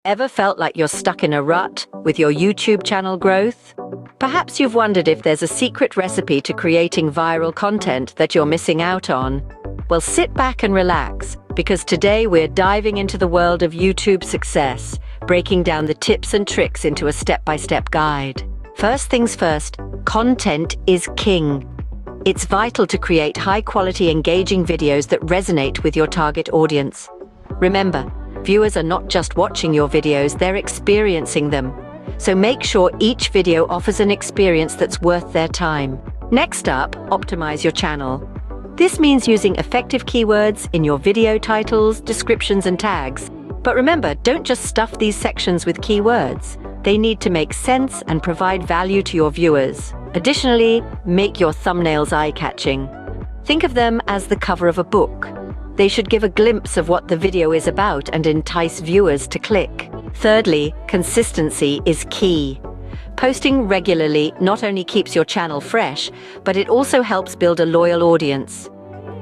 Ever felt like you're stuck in a rut with your YouTube channel growth? Perhaps you've wondered if there's a secret recipe to creating viral content that you're missing out on. Well, sit back and relax, because today we're diving into the world of YouTube success, breaking down the tips and tricks into a step-by-step guide. First things first, content is king. It's vital to create high-quality, engaging videos that resonate with your target audience. Remember, viewers are not just watching your videos, they're experiencing them. So make sure each video offers an experience that's worth their time. Next up, optimize your channel. This means using effective keywords in your video titles, descriptions, and tags. But remember, don't just stuff these sections with keywords. They need to make sense and provide value to your viewers. Additionally, make your thumbnails eye-catching. Think of them as the cover of a book. They should give a glimpse of what the video is about and entice viewers to click. Thirdly, consistency is key. Posting regularly not only keeps your channel fresh, but it also helps build a loyal audience.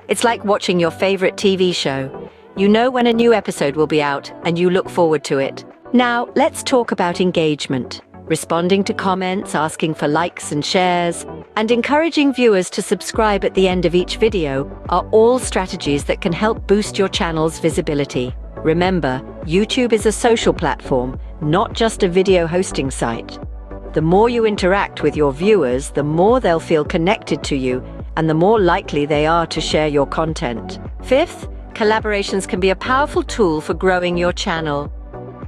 It's like watching your favorite TV show. You know when a new episode will be out, and you look forward to it. Now, let's talk about engagement. Responding to comments, asking for likes and shares, and encouraging viewers to subscribe at the end of each video are all strategies that can help boost your channel's visibility. Remember, YouTube is a social platform, not just a video hosting site. The more you interact with your viewers, the more they'll feel connected to you, and the more likely they are to share your content. Fifth, collaborations can be a powerful tool for growing your channel.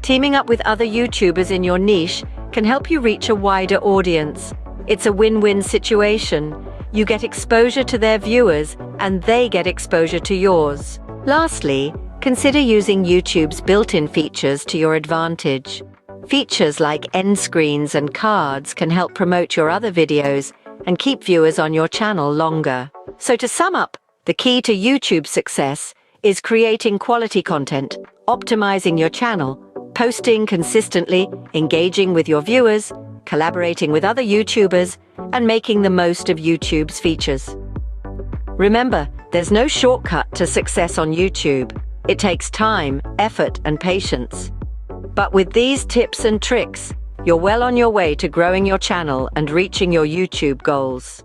Teaming up with other YouTubers in your niche can help you reach a wider audience. It's a win-win situation. You get exposure to their viewers, and they get exposure to yours. Lastly, consider using YouTube's built-in features to your advantage. Features like end screens and cards can help promote your other videos and keep viewers on your channel longer. So to sum up, the key to YouTube success is creating quality content, optimizing your channel, posting consistently, engaging with your viewers, collaborating with other YouTubers, and making the most of YouTube's features. Remember, there's no shortcut to success on YouTube. It takes time, effort, and patience. But with these tips and tricks, you're well on your way to growing your channel and reaching your YouTube goals.